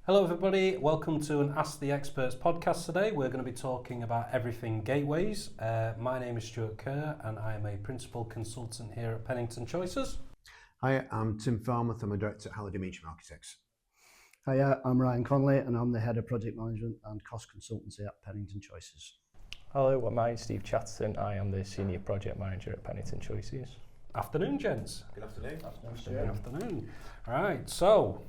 Hello everybody, welcome to an Ask the Experts podcast today. We're going to be talking about everything gateways. My name is Stuart Kerr and I am a principal consultant here at Pennington Choices. Hi, I'm Tim Farmouth. I'm a director at Halliday Meecham Architects. Hiya, I'm Ryan Conley and I'm the Head of Project Management and Cost Consultancy at Pennington Choices. Hello, my name's Steve Chatterton. I am the Senior Project Manager at Pennington Choices. Afternoon, gents. Good afternoon. Good afternoon. All right, so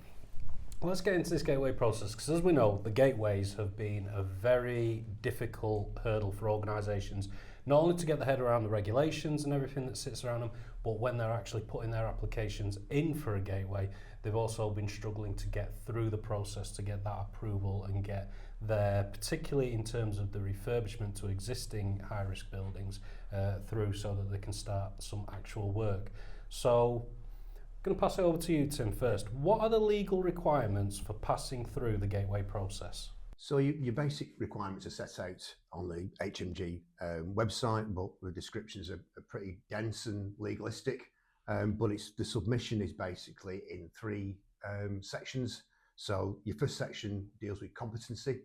let's get into this gateway process, because as we know, the gateways have been a very difficult hurdle for organisations, not only to get their head around the regulations and everything that sits around them, but when they're actually putting their applications in for a gateway, they've also been struggling to get through the process to get that approval and get there, particularly in terms of the refurbishment to existing high-risk buildings through, so that they can start some actual work. So I'm going to pass it over to you, Tim, first. What are the legal requirements for passing through the gateway process? So your basic requirements are set out on the HMG website, but the descriptions are pretty dense and legalistic. But the submission is basically in three sections. So your first section deals with competency,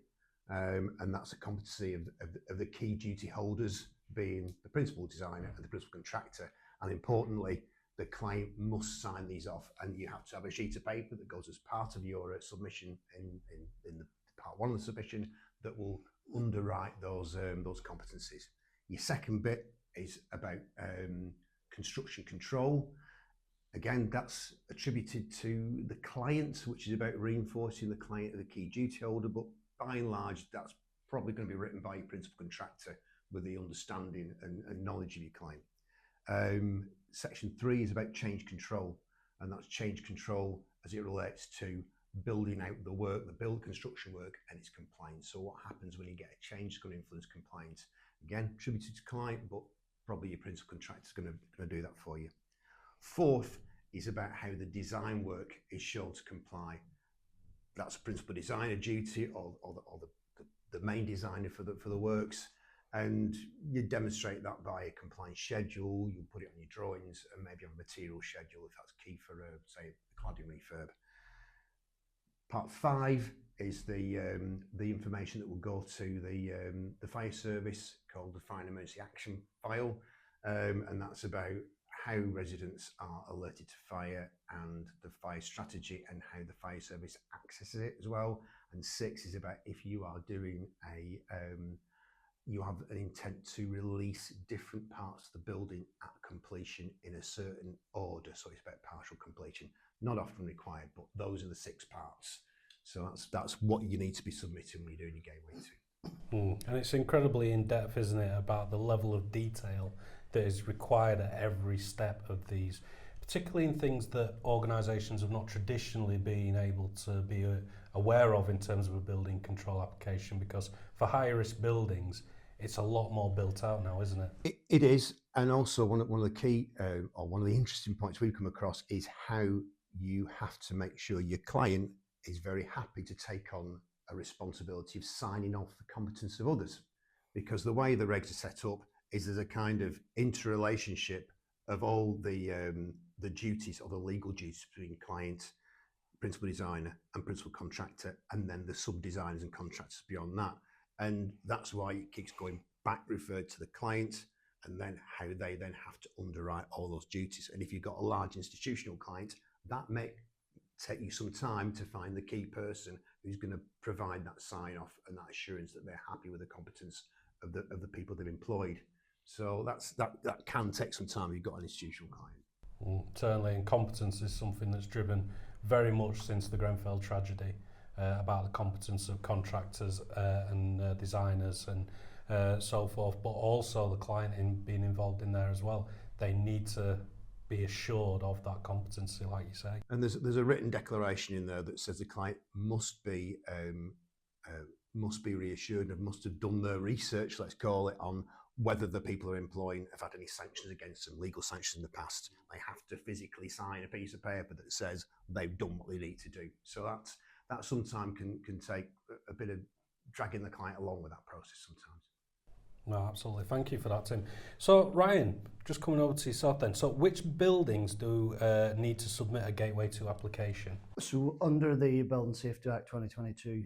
and that's a competency of the key duty holders, being the principal designer and the principal contractor. And importantly, the client must sign these off, and you have to have a sheet of paper that goes as part of your submission in the part one of the submission that will underwrite those competencies. Your second bit is about construction control. Again, that's attributed to the client, which is about reinforcing the client as the key duty holder, but by and large, that's probably going to be written by your principal contractor with the understanding and knowledge of your client. Section 3 is about change control, and that's change control as it relates to building out the work, the build construction work, and its compliance. So what happens when you get a change that's going to influence compliance? Again, attributed to client, but probably your principal contractor is going to do that for you. Fourth is about how the design work is shown to comply. That's principal designer duty or the main designer for the works. And you demonstrate that by a compliance schedule, you put it on your drawings, and maybe have a material schedule if that's key for, say, a cladding refurb. Part 5 is the information that will go to the fire service, called the Fire and Emergency Action File, and that's about how residents are alerted to fire and the fire strategy and how the fire service accesses it as well. And 6 is about if you are doing you have an intent to release different parts of the building at completion in a certain order. So it's about partial completion, not often required, but those are the 6 parts. So that's what you need to be submitting when you're doing your gateway 2. And it's incredibly in-depth, isn't it, about the level of detail that is required at every step of these, particularly in things that organisations have not traditionally been able to be aware of in terms of a building control application, because for higher risk buildings, it's a lot more built out now, isn't it? It is, and also one of the key or one of the interesting points we've come across is how you have to make sure your client is very happy to take on a responsibility of signing off the competence of others, because the way the regs are set up is there's a kind of interrelationship of all the duties or the legal duties between client, principal designer and principal contractor, and then the sub-designers and contractors beyond that. And that's why it keeps going back referred to the client, and then how they then have to underwrite all those duties. And if you've got a large institutional client, that may take you some time to find the key person who's going to provide that sign-off and that assurance that they're happy with the competence of the people they've employed. So that can take some time if you've got an institutional client. Certainly, and competence is something that's driven very much since the Grenfell tragedy, about the competence of contractors and designers and so forth, but also the client being involved in there as well. They need to be assured of that competency, like you say. And there's a written declaration in there that says the client must be reassured and must have done their research, let's call it, on whether the people they're employing have had any sanctions against them, legal sanctions in the past. They have to physically sign a piece of paper that says they've done what they need to do. So that sometimes can take a bit of dragging the client along with that process sometimes. No, absolutely. Thank you for that, Tim. So, Ryan, just coming over to yourself then. So, which buildings do need to submit a Gateway 2 application? So under the Building Safety Act 2022,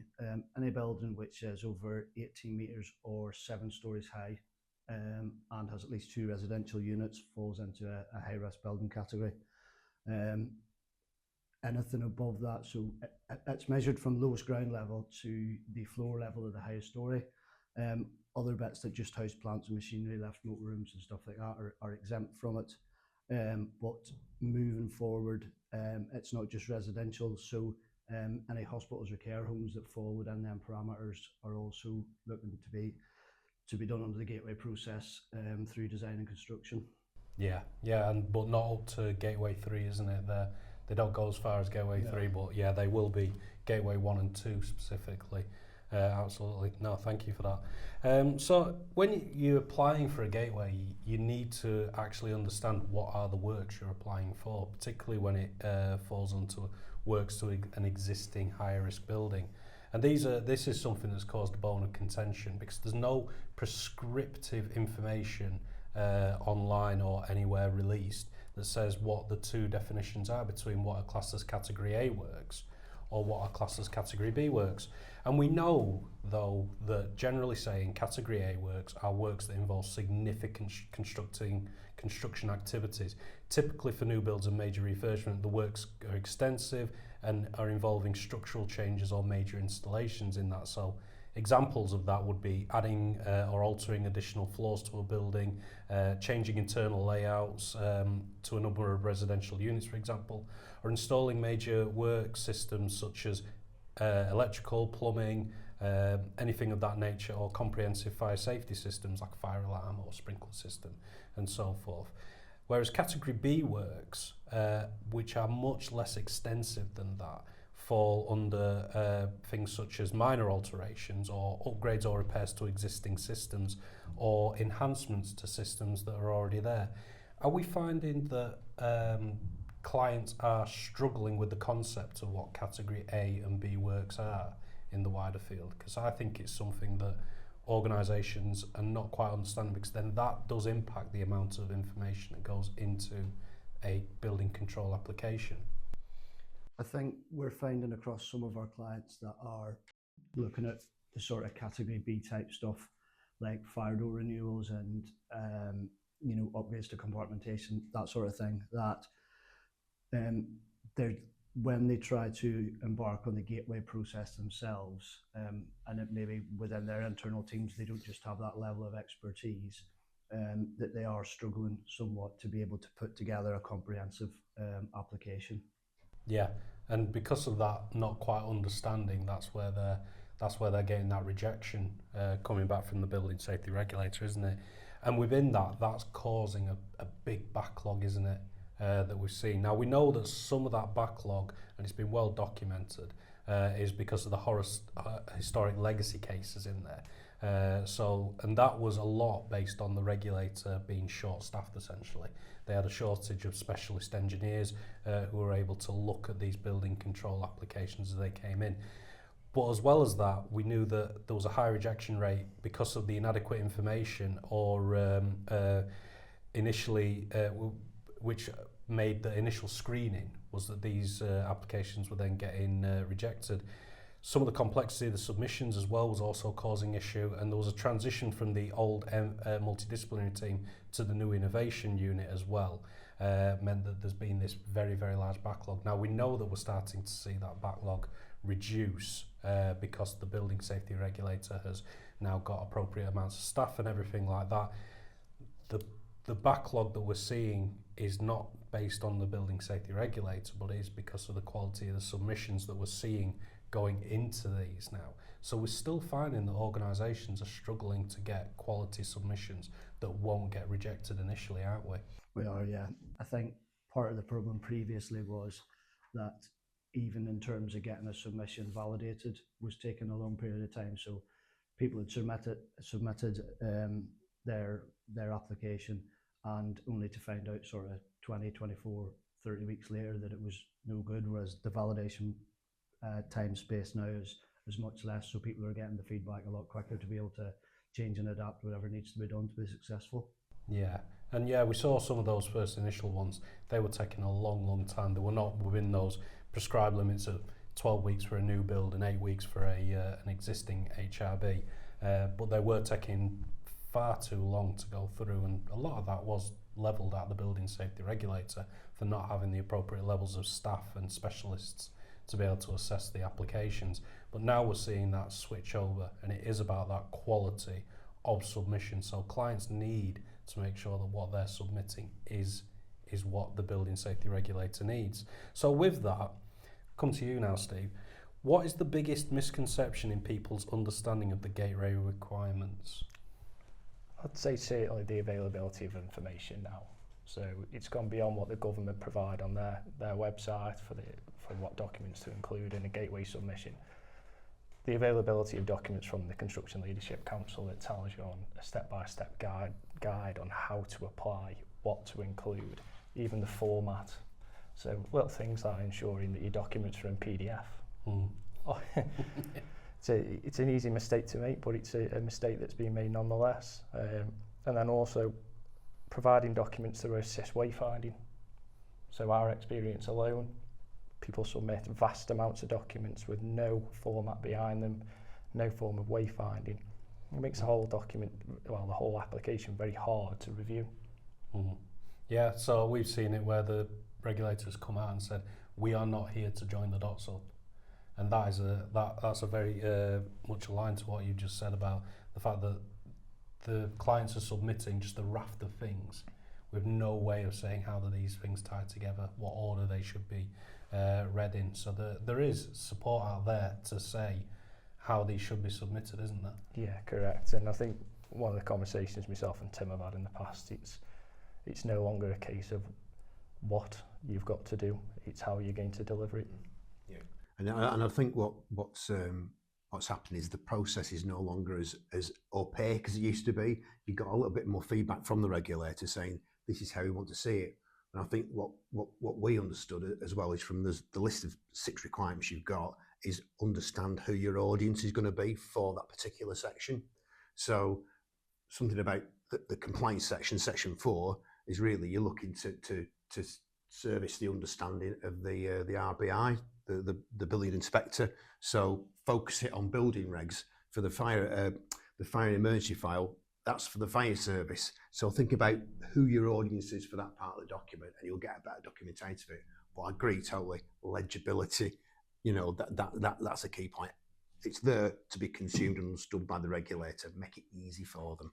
any building which is over 18 metres or 7 stories high and has at least 2 residential units falls into a high-risk building category. Anything above that, so it's measured from lowest ground level to the floor level of the highest story. Other bits that just house plants and machinery, left motor rooms and stuff like that are exempt from it. But moving forward, it's not just residential, so any hospitals or care homes that fall within them parameters are also looking to be done under the Gateway process through design and construction. Yeah, but not up to Gateway 3, isn't it? They don't go as far as Gateway 3, but yeah, they will be Gateway 1 and 2 specifically. Absolutely. No, thank you for that. So when you're applying for a gateway, you need to actually understand what are the works you're applying for, particularly when it falls onto works to an existing higher risk building. And this is something that's caused a bone of contention because there's no prescriptive information online or anywhere released that says what the two definitions are between what are classed as Category A works or what are classed as Category B works. And we know, though, that generally saying Category A works are works that involve significant construction activities. Typically for new builds and major refurbishment, the works are extensive and are involving structural changes or major installations in that. So examples of that would be adding or altering additional floors to a building, changing internal layouts to a number of residential units, for example, or installing major work systems such as electrical, plumbing, anything of that nature, or comprehensive fire safety systems like a fire alarm or sprinkler system, and so forth. Whereas Category B works, which are much less extensive than that, fall under things such as minor alterations or upgrades or repairs to existing systems or enhancements to systems that are already there. Are we finding that clients are struggling with the concept of what Category A and B works are in the wider field? Because I think it's something that organisations are not quite understanding, because then that does impact the amount of information that goes into a building control application. I think we're finding across some of our clients that are looking at the sort of Category B type stuff like fire door renewals and upgrades to compartmentation, that sort of thing, that when they try to embark on the gateway process themselves, and it maybe within their internal teams they don't just have that level of expertise, that they are struggling somewhat to be able to put together a comprehensive application. Yeah, and because of that not quite understanding, that's where they're getting that rejection coming back from the building safety regulator, isn't it? And within that's causing a big backlog, isn't it? That we've seen. Now we know that some of that backlog, and it's been well documented, is because of the historic legacy cases in there. And that was a lot based on the regulator being short-staffed essentially. They had a shortage of specialist engineers who were able to look at these building control applications as they came in. But as well as that, we knew that there was a high rejection rate because of the inadequate information or initially, which made the initial screening was that these applications were then getting rejected. Some of the complexity of the submissions as well was also causing issue, and there was a transition from the old multidisciplinary team to the new innovation unit as well. Meant that there's been this very, very large backlog. Now we know that we're starting to see that backlog reduce because the building safety regulator has now got appropriate amounts of staff and everything like that. The backlog that we're seeing is not based on the building safety regulator, but is because of the quality of the submissions that we're seeing going into these now. So we're still finding that organisations are struggling to get quality submissions that won't get rejected initially, aren't we? We are, yeah. I think part of the problem previously was that even in terms of getting a submission validated was taking a long period of time. So people had submitted their application, and only to find out sort of 20, 24, 30 weeks later that it was no good, whereas the validation time space now is much less, so people are getting the feedback a lot quicker to be able to change and adapt whatever needs to be done to be successful. Yeah, and we saw some of those first initial ones. They were taking a long time. They were not within those prescribed limits of 12 weeks for a new build and 8 weeks for an existing HRB, but they were taking far too long to go through, and a lot of that was levelled at the building safety regulator for not having the appropriate levels of staff and specialists to be able to assess the applications. But now we're seeing that switch over, and it is about that quality of submission. So clients need to make sure that what they're submitting is what the building safety regulator needs. So with that, come to you now, Steve. What is the biggest misconception in people's understanding of the gateway requirements? I'd say certainly the availability of information now. So it's gone beyond what the government provide on their website for what documents to include in a gateway submission. The availability of documents from the Construction Leadership Council that tells you on a step-by-step guide on how to apply, what to include, even the format. So little things like ensuring that your documents are in PDF. It's an easy mistake to make, but it's a mistake that's been made nonetheless. And then also providing documents that assist wayfinding. So our experience alone, people submit vast amounts of documents with no format behind them, no form of wayfinding. It makes the whole document, the whole application very hard to review. Yeah, so we've seen it where the regulators come out and said, we are not here to join the dots up. And that's a very much aligned to what you just said about the fact that the clients are submitting just a raft of things with no way of saying how do these things tie together, what order they should be read in. So there is support out there to say how these should be submitted, isn't there? Yeah, correct. And I think one of the conversations myself and Tim have had in the past, it's no longer a case of what you've got to do, it's how you're going to deliver it. Yeah, and I think what's happening is the process is no longer as opaque as it used to be. You got a little bit more feedback from the regulator saying this is how we want to see it. And I think what we understood as well is from the list of 6 requirements you've got is understand who your audience is going to be for that particular section. So something about the compliance section 4 is really you're looking to service the understanding of the RBI, the building inspector. So focus it on building regs for the fire and emergency file. That's for the fire service. So think about who your audience is for that part of the document, and you'll get a better document out of it. But I agree totally. Legibility, that's a key point. It's there to be consumed and understood by the regulator. Make it easy for them.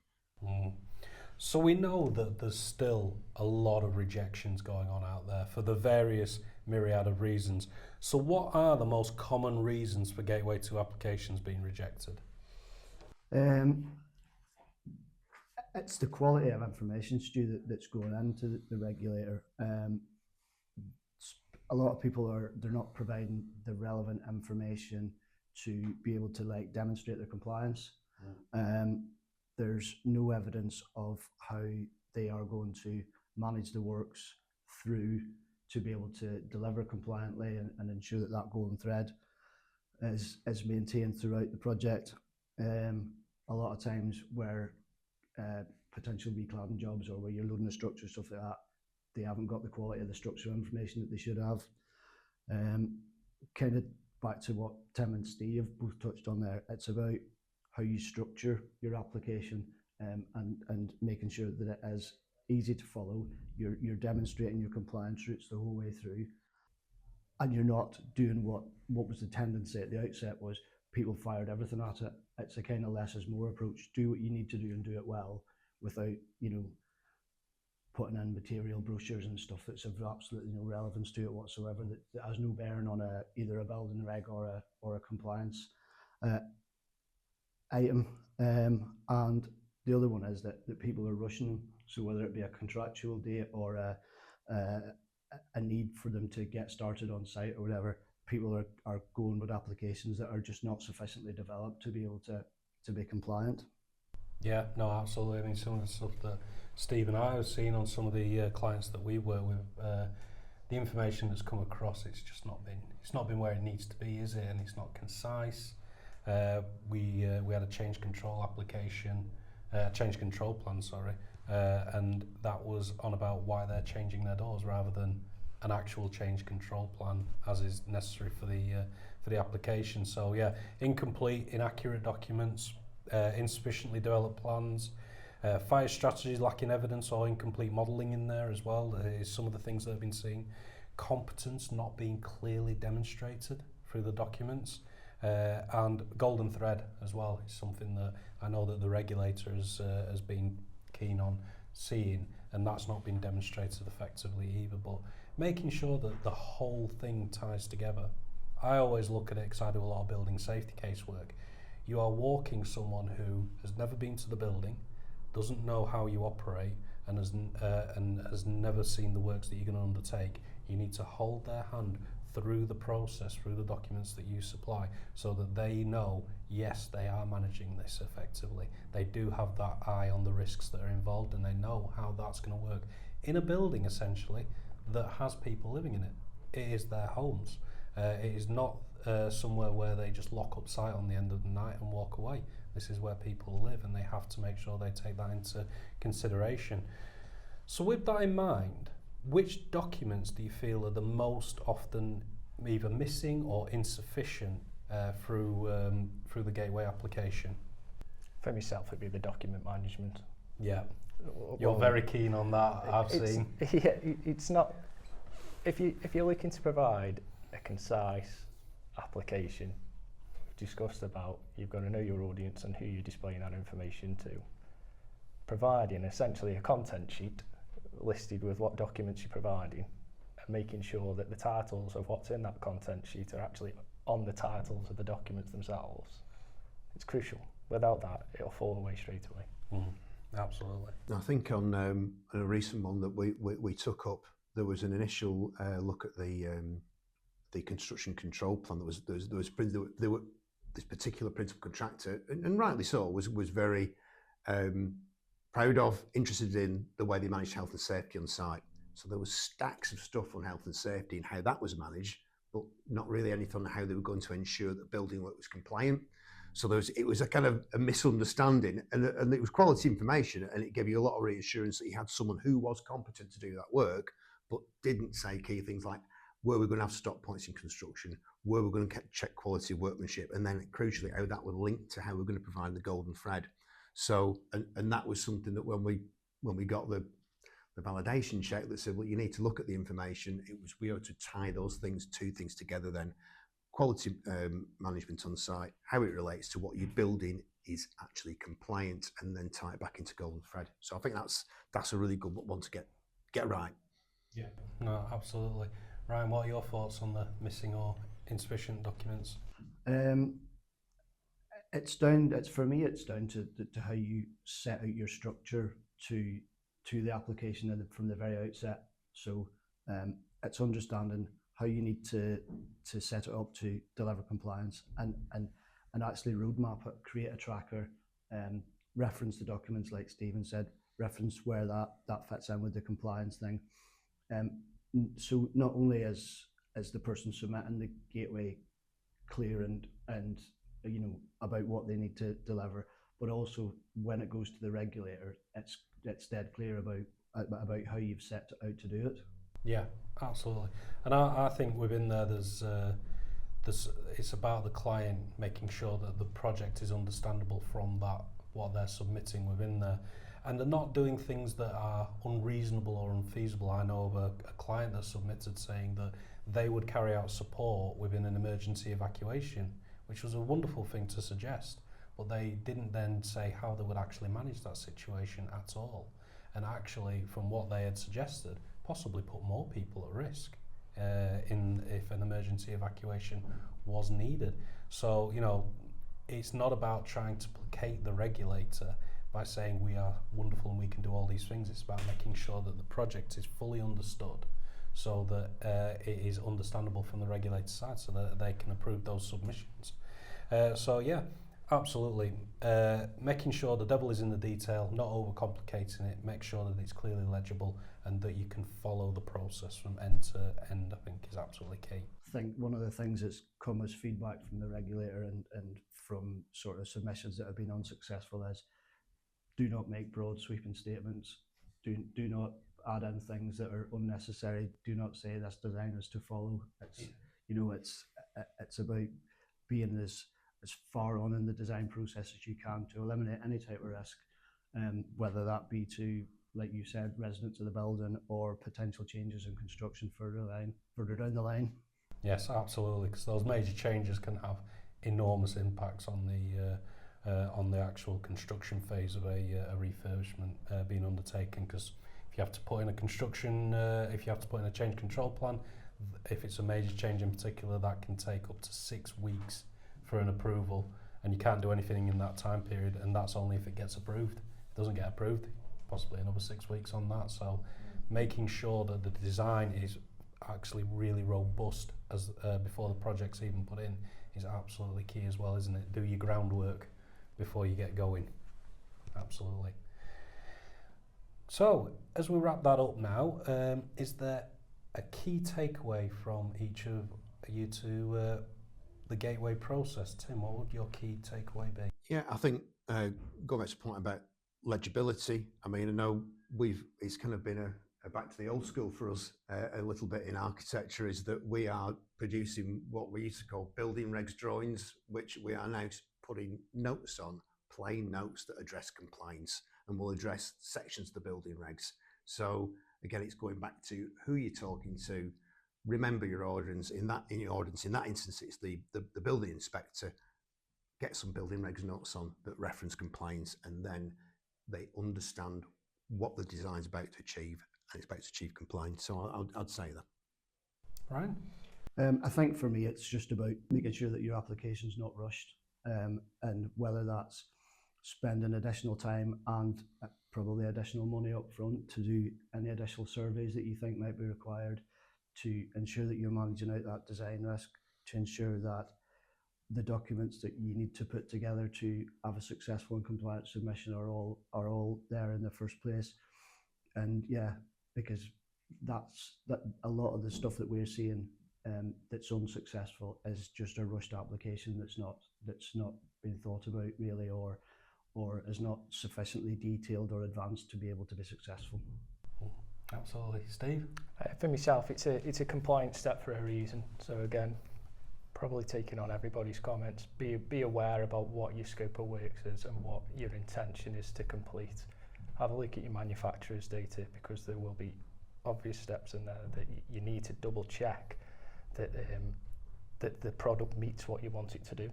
So we know that there's still a lot of rejections going on out there for the various myriad of reasons. So what are the most common reasons for Gateway 2 applications being rejected? It's the quality of information, Stu, that's going into the regulator. A lot of people they're not providing the relevant information to be able to demonstrate their compliance. There's no evidence of how they are going to manage the works through to be able to deliver compliantly and ensure that golden thread is maintained throughout the project. A lot of times where potential recladding jobs or where you're loading the structure, stuff like that, they haven't got the quality of the structural information that they should have. Kind of back to what Tim and Steve both touched on there, it's about how you structure your application and making sure that it is easy to follow. You're demonstrating your compliance routes the whole way through, and you're not doing what was the tendency at the outset was people fired everything at it. It's a kind of less is more approach. Do what you need to do and do it well without putting in material brochures and stuff that's of absolutely no relevance to it whatsoever, that has no bearing on either a building reg or a compliance item. And the other one is that people are rushing them. So whether it be a contractual date or a need for them to get started on site or whatever, people are going with applications that are just not sufficiently developed to be able to be compliant. Yeah, no, absolutely. I mean, some of the stuff that Steve and I have seen on some of the clients that we work with, the information that's come across, it's not been where it needs to be, is it? And it's not concise. We had a change control application, change control plan, sorry, and that was on about why they're changing their doors rather than an actual change control plan as is necessary for the application. So yeah, incomplete, inaccurate documents, insufficiently developed plans, fire strategies lacking evidence or incomplete modelling in there as well is some of the things that have been seen. Competence not being clearly demonstrated through the documents, and golden thread as well is something that I know that the regulator has been keen on seeing, and that's not been demonstrated effectively either. But making sure that the whole thing ties together. I always look at it because I do a lot of building safety casework. You are walking someone who has never been to the building, doesn't know how you operate, and has never seen the works that you're going to undertake. You need to hold their hand through the process, through the documents that you supply, so that they know, yes, they are managing this effectively. They do have that eye on the risks that are involved, and they know how that's going to work in a building, essentially, that has people living in it. It is their homes. It is not somewhere where they just lock up site on the end of the night and walk away. This is where people live, and they have to make sure they take that into consideration. So with that in mind, which documents do you feel are the most often either missing or insufficient through the Gateway application? For myself, it'd be the document management. Yeah, you're very keen on that, I've seen. Yeah, it's not. If you're looking to provide a concise application, we've discussed about you've got to know your audience and who you're displaying that information to. Providing essentially a content sheet listed with what documents you're providing, and making sure that the titles of what's in that content sheet are actually on the titles of the documents themselves. It's crucial. Without that, it'll fall away straight away. Mm-hmm. Absolutely. I think on a recent one that we took up, there was an initial look at the construction control plan. There were this particular principal contractor, and rightly so, was very proud of, interested in the way they managed health and safety on site. So there was stacks of stuff on health and safety and how that was managed, but not really anything on how they were going to ensure that the building was compliant. So it was a kind of a misunderstanding, and it was quality information, and it gave you a lot of reassurance that you had someone who was competent to do that work, but didn't say key things like, were we going to have stop points in construction? Were we going to check quality of workmanship? And then crucially, how that would link to how we're going to provide the golden thread. So, and that was something that when we got the validation check that said, well, you need to look at the information, we ought to tie those two things together then. Quality management on site, how it relates to what you're building is actually compliant, and then tie it back into golden thread. So I think that's a really good one to get right. Yeah, no, absolutely. Ryan, what are your thoughts on the missing or insufficient documents? For me, it's down to how you set out your structure to the application from the very outset. So it's understanding how you need to set it up to deliver compliance, and actually roadmap it, create a tracker, reference the documents like Stephen said, reference where that fits in with the compliance thing. So not only is the person submitting the gateway clear and you know about what they need to deliver, but also when it goes to the regulator, it's dead clear about how you've set out to do it. Yeah, absolutely. And I think within there, there's it's about the client making sure that the project is understandable from that, what they're submitting within there. And they're not doing things that are unreasonable or unfeasible. I know of a client that submitted saying that they would carry out support within an emergency evacuation, which was a wonderful thing to suggest, but they didn't then say how they would actually manage that situation at all. And actually, from what they had suggested, possibly put more people at risk if an emergency evacuation was needed. So, you know, it's not about trying to placate the regulator by saying we are wonderful and we can do all these things. It's about making sure that the project is fully understood, so that it is understandable from the regulator side, so that they can approve those submissions. So yeah, absolutely. Making sure the devil is in the detail, not overcomplicating it, make sure that it's clearly legible and that you can follow the process from end to end, I think is absolutely key. I think one of the things that's come as feedback from the regulator and from sort of submissions that have been unsuccessful is do not make broad sweeping statements. Do not add in things that are unnecessary. Do not say this design is to follow. It's it's about being as far on in the design process as you can to eliminate any type of risk, whether that be to, like you said, residents of the building or potential changes in construction further down the line. Yes, absolutely, because those major changes can have enormous impacts on the actual construction phase of a refurbishment being undertaken. Because if you have to put in a change control plan, if it's a major change in particular, that can take up to 6 weeks for an approval, and you can't do anything in that time period, and that's only if it gets approved. If it doesn't get approved, possibly another 6 weeks on that. So making sure that the design is actually really robust as before the project's even put in is absolutely key as well, isn't it? Do your groundwork before you get going. Absolutely. So as we wrap that up now, is there a key takeaway from each of you to the gateway process? Tim, what would your key takeaway be? Yeah, I think going back to the point about legibility, I mean, I know it's kind of been a back to the old school for us a little bit in architecture, is that we are producing what we used to call building regs drawings, which we are now putting notes on, plain notes that address compliance and will address sections of the building regs. So again, it's going back to who you're talking to. Remember your audience. In that instance, it's the building inspector. Get some building regs notes on that reference compliance, and then they understand what the design's about to achieve, and it's about to achieve compliance. So I'd say that. Ryan? I think for me, it's just about making sure that your application's not rushed, and whether that's spending additional time and probably additional money up front to do any additional surveys that you think might be required, to ensure that you're managing out that design risk, to ensure that the documents that you need to put together to have a successful and compliant submission are all there in the first place. And yeah, because that a lot of the stuff that we're seeing that's unsuccessful is just a rushed application that's not been thought about really, or is not sufficiently detailed or advanced to be able to be successful. Absolutely. Steve? For myself, it's a compliance step for a reason. So again, probably taking on everybody's comments, be aware about what your scope of works is and what your intention is to complete. Have a look at your manufacturer's data, because there will be obvious steps in there that you need to double check that the product meets what you want it to do.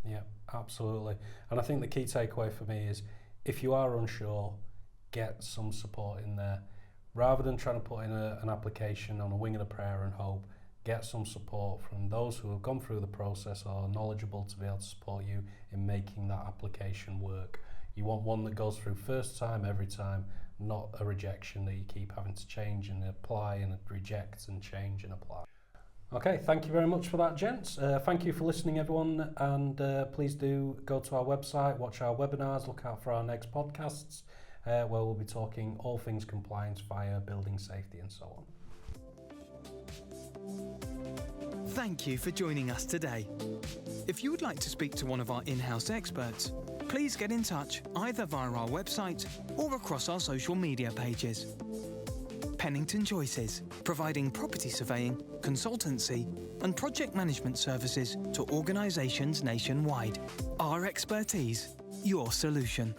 Yeah, absolutely. And I think the key takeaway for me is, if you are unsure, get some support in there. Rather than trying to put in an application on a wing and a prayer and hope, get some support from those who have gone through the process or are knowledgeable to be able to support you in making that application work. You want one that goes through first time, every time, not a rejection that you keep having to change and apply and reject and change and apply. Okay, thank you very much for that, gents. Thank you for listening, everyone, and please do go to our website, watch our webinars, look out for our next podcasts, where we'll be talking all things compliance, fire, building safety, and so on. Thank you for joining us today. If you would like to speak to one of our in-house experts, please get in touch either via our website or across our social media pages. Pennington Choices, providing property surveying, consultancy and project management services to organisations nationwide. Our expertise, your solution.